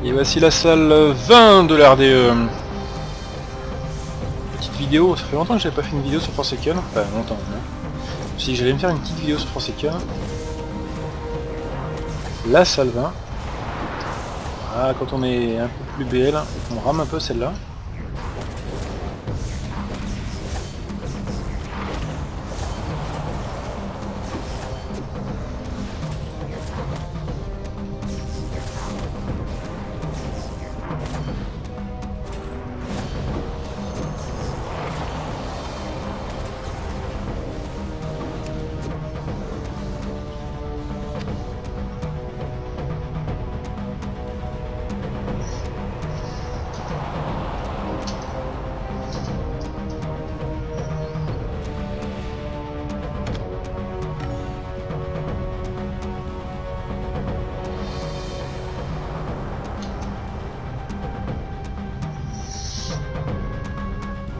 Et voici la salle 20 de l'RDE. Petite vidéo, ça fait longtemps que j'avais pas fait une vidéo sur Forsaken. Enfin longtemps, non. Je me suis dit que j'allais me faire une petite vidéo sur Forsaken. La salle 20. Ah, quand on est un peu plus BL, on rame un peu celle-là.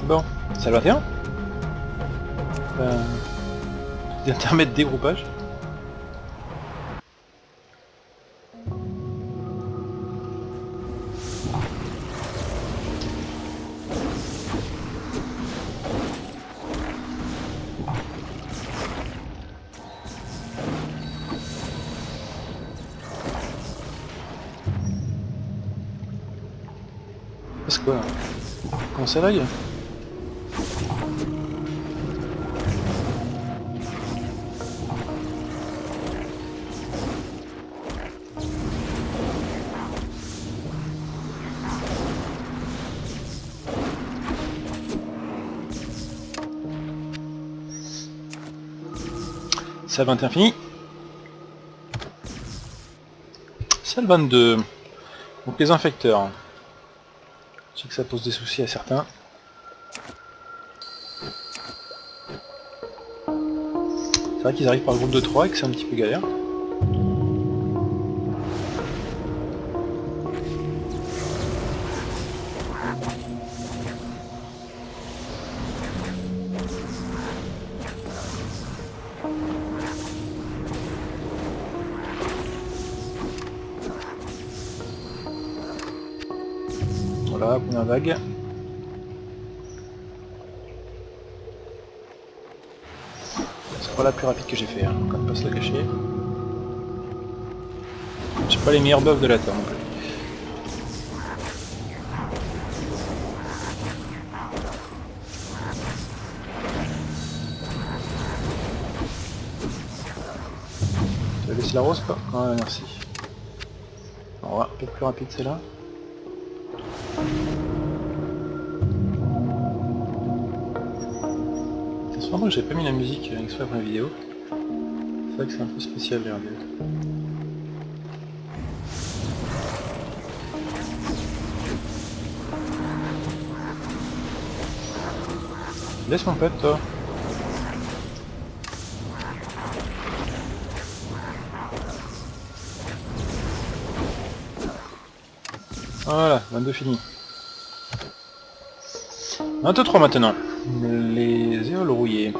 Bon, ça va bien. D'intermède de dégroupage. C'est quoi là? Comment ça lag? Salle 21 fini. Salle 22. Donc les infecteurs. Je sais que ça pose des soucis à certains. C'est vrai qu'ils arrivent par le groupe de 3 et que c'est un petit peu galère. Voilà, première vague. C'est pas la plus rapide que j'ai fait, hein, on va pas se la cacher. J'ai pas les meilleurs buffs de la Terre non plus. Tu vas laisser la rose quoi? Ouais, merci. On va un peu plus rapide celle-là. C'est sûrement que j'ai pas mis la musique exprès pour la vidéo. C'est vrai que c'est un peu spécial les RDE. Laisse mon pote toi. Voilà, 22 fini. 23 maintenant. Les éoles rouillées.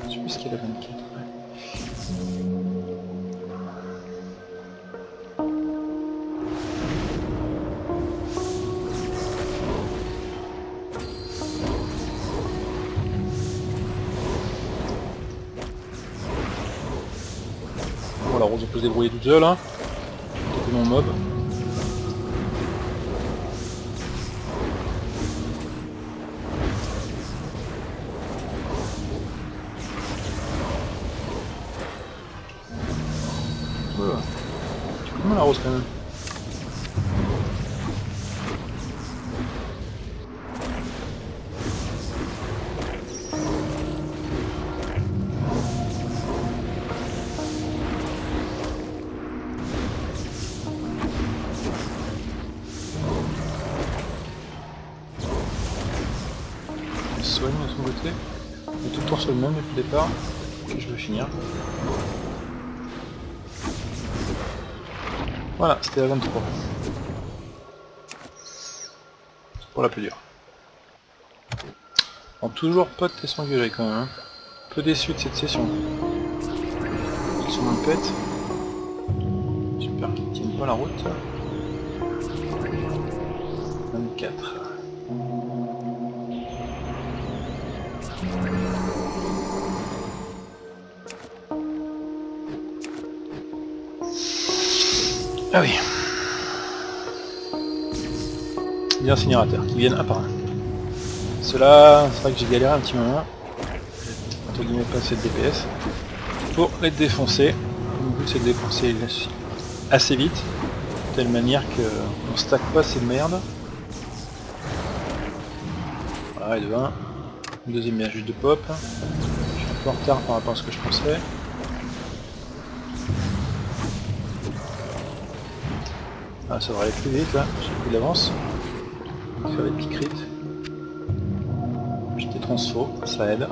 Je sais plus ce qu'il y a la 24. Bon, la rose peut se débrouiller toute seule, hein. C'est mon mob. Voilà. Tu peux comment la rose quand même. Soigne de son côté. On est tout le temps sur le même depuis le départ. Et je veux finir. Voilà, c'était la 23. C'est pour la plus dure. Bon, toujours pas de test engueulé quand même. Hein. peu déçu de cette session. Ils sont moins pète. J'espère qu'ils tiennent pas la route. 24. Ah oui. Des incinérateurs qui viennent un par un. Ceux-là, c'est vrai que j'ai galéré un petit moment. Entre guillemets passer le DPS. Pour les défoncer. Le but c'est de défoncer assez vite. De telle manière qu'on ne stack pas ces merdes. Voilà, et de 1. Le deuxième vient juste de pop. Je suis un peu en retard par rapport à ce que je pensais. Ah, ça devrait aller plus vite là, j'ai pris de l'avance. Faire des petits crits. Jeter transfo, ça aide.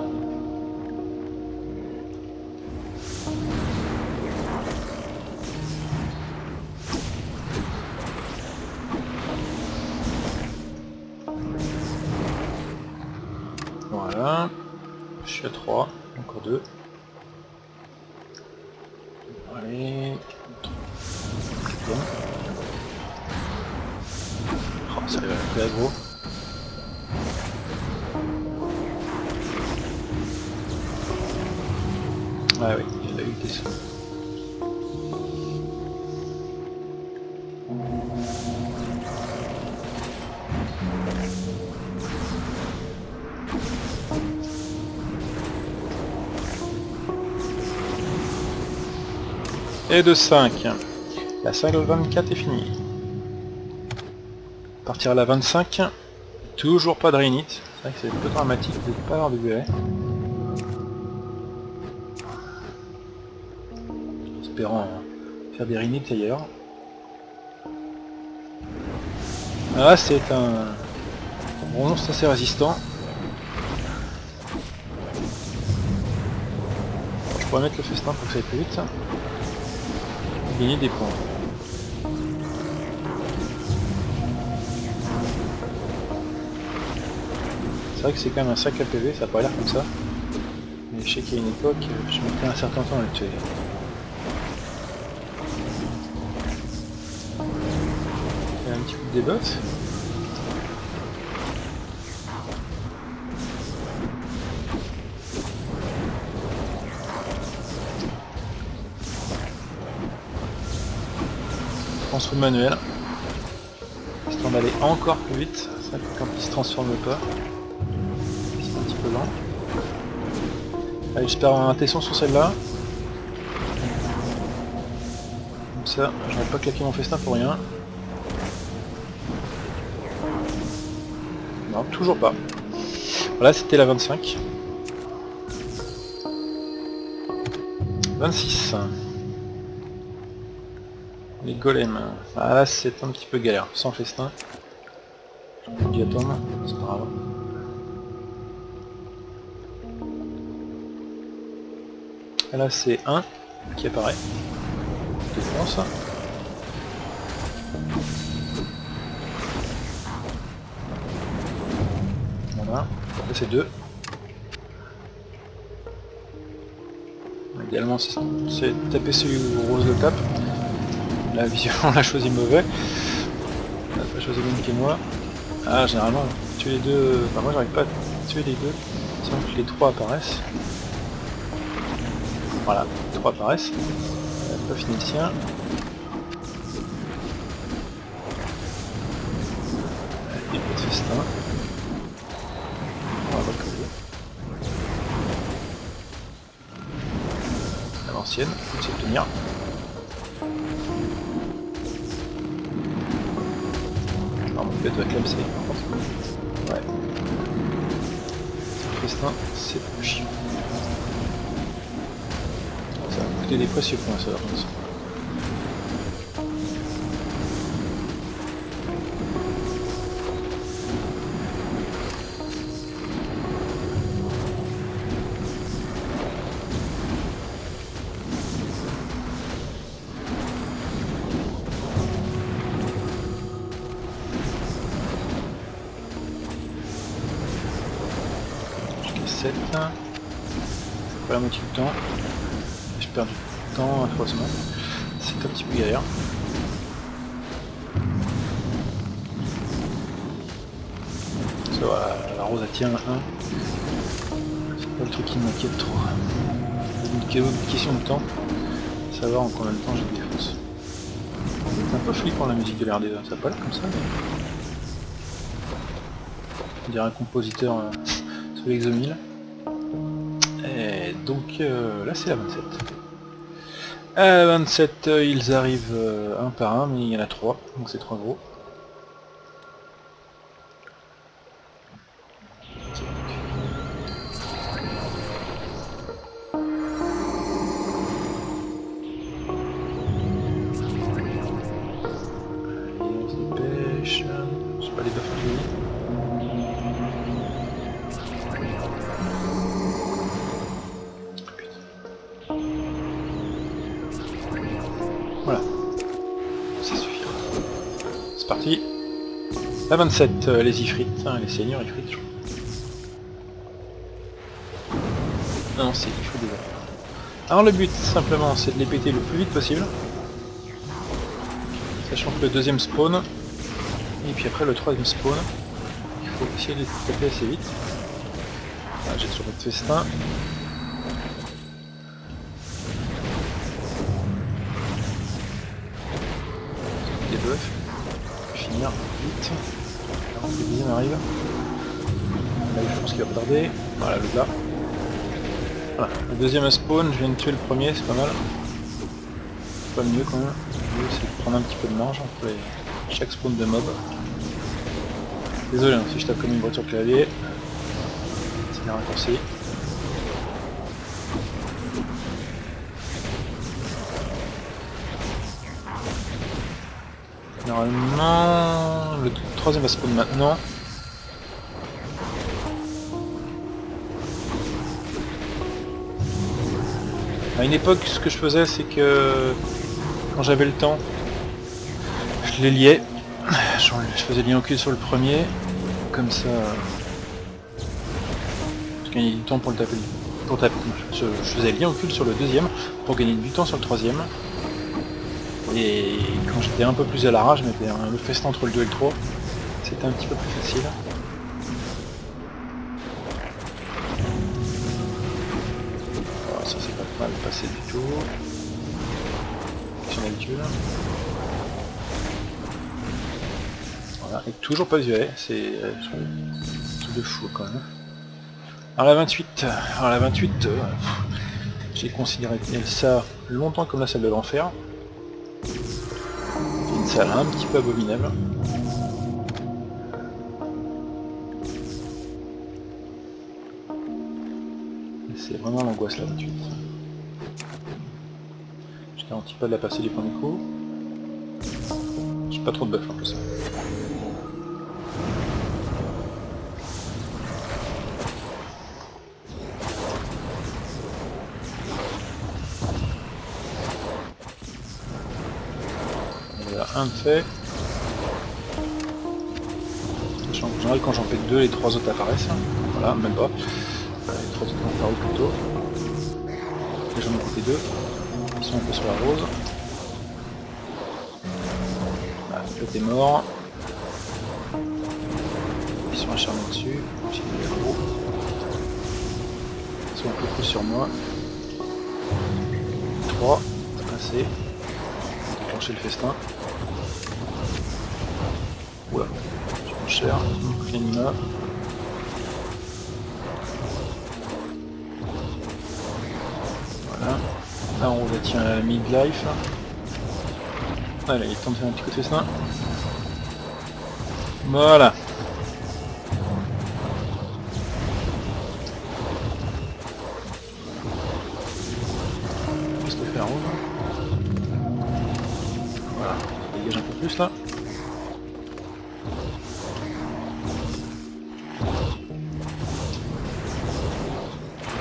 Voilà. Je suis à 3, encore 2. Allez. Bien. Oh, ça va être plus aggro. Ah oui, il a eu des sons. Et de 5. La 5-24 est finie. Partir à la 25. Toujours pas de réinit. C'est vrai que c'est un peu dramatique de ne pas avoir de BA. Espérant faire des réinits ailleurs. Ah, c'est un monstre assez résistant. Je pourrais mettre le festin pour que ça aille plus vite. Et gagner des points. C'est vrai que c'est quand même un sac à PV, ça a pas l'air comme ça. Mais je sais qu'il y a une époque, je mettais un certain temps à le tuer. Il y a un petit coup de débuff. Transforme manuel. Histoire d'aller encore plus vite. C'est vrai que quand il se transforme pas. C'est un petit peu lent. Allez, j'espère avoir un tesson sur celle-là. Comme ça, j'aurais pas claqué mon festin pour rien. Non, toujours pas. Voilà, c'était la 25. 26. Les golems. Ah là, c'est un petit peu galère. Sans festin. J'ai dû attendre. C'est pas grave. Et là, c'est 1 qui apparaît. Défense. Voilà. Là, c'est 2. Idéalement, c'est taper celui où Rose le tape. Là, visiblement, on l'a choisi mauvais. On n'a pas choisi le même que moi. Ah, généralement, tuer les deux... Enfin, moi, j'arrive pas à tuer les deux sans que les 3 apparaissent. Voilà, 3 apparaissent. On n'a pas fini le sien. Et pas de festin. On va recoller. À l'ancienne, il faut se tenir. Alors, mon bête va clamser par contre. Ouais. Le festin, c'est plus chiant. Ça va coûter des précieux points, ça, par contre. Jusqu'à 7. Pas la moitié du temps. J'ai perdu du temps affreusement. C'est un petit peu galère. Ça va, la rose elle tient un. C'est pas le truc qui m'inquiète trop. Une question de temps. Savoir en combien de temps je défonce. C'est un peu flippant la musique de l'RD, ça a pas l'air comme ça. Mais... on dirait un compositeur sur l'Exomil. Et donc là c'est la 27. À la 27 ils arrivent un par un, mais il y en a 3, donc c'est 3 gros. Voilà, ça suffira. C'est parti. La 27, les ifrites, hein, les seigneurs ifrites, je crois. Non, c'est il faut des affaires. Alors le but, simplement, c'est de les péter le plus vite possible. Sachant que le deuxième spawn, et puis après le troisième spawn, il faut essayer de les taper assez vite. Ah, j'ai toujours pas de festin. Des bœufs. Finir vite. Alors, le deuxième arrive. Là, je pense qu'il va pas tarder. Voilà, le là. Voilà, le deuxième spawn, je viens de tuer le premier, c'est pas mal. C'est pas le mieux quand même. Le mieux c'est de prendre un petit peu de marge entre chaque spawn de mob. Désolé hein, si je tape comme une voiture clavier. C'est des raccourcis. Normalement, le troisième va spawn maintenant. À une époque, ce que je faisais, c'est que quand j'avais le temps, je les liais. Je faisais lien au cul sur le premier, comme ça, je gagnais du temps pour le taper. Je faisais lien au cul sur le deuxième pour gagner du temps sur le troisième. Et quand j'étais un peu plus à la rage, je mettais le festin entre le 2 et le 3. C'était un petit peu plus facile. Alors, ça c'est pas mal passé du tout. Sur l'habitude. Voilà, et toujours pas violet, c'est tout de fou quand même. Alors la 28, j'ai considéré ça longtemps comme la salle de l'enfer. C'est une salle un petit peu abominable. C'est vraiment l'angoisse la 28. Je garantis pas de la passer du premier coup. J'ai pas trop de buff en plus. Voilà, un de fait. En général, quand j'en fais deux, les trois autres apparaissent. Voilà, même pas. Les trois autres ont apparu plus tôt. Et j'en ai coupé deux. Ils sont un peu sur la rose. Voilà, l'autre est mort. Ils sont acharnés dessus. J'ai mis les gros. Ils sont un peu plus sur moi. 3, c'est passé. Déclencher le festin. Oula, je prends cher. Clénina. Voilà. Là on retient la midlife. Allez, il est temps de faire un petit coup de festin. Voilà. Qu'est-ce que fait la rouge? Voilà, ça dégage un peu plus là.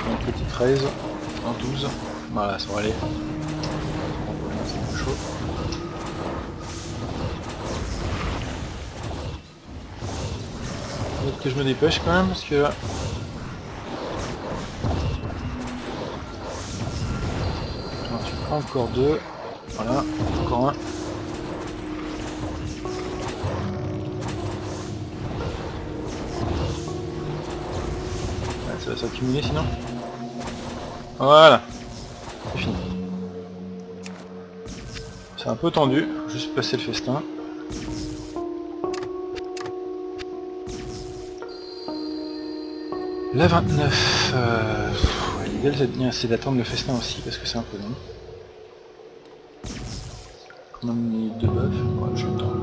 Un petit 13, un 12. Voilà, ça va aller. C'est un peu chaud. Il faut que je me dépêche quand même parce que là... Encore 2. Voilà, encore un. Ouais, ça va s'accumuler sinon. Voilà, c'est fini. C'est un peu tendu, faut juste passer le festin. La 29, ouais, l'idéal c'est d'attendre le festin aussi parce que c'est un peu long. Quand même mis 2 bœufs, ouais, je le temps.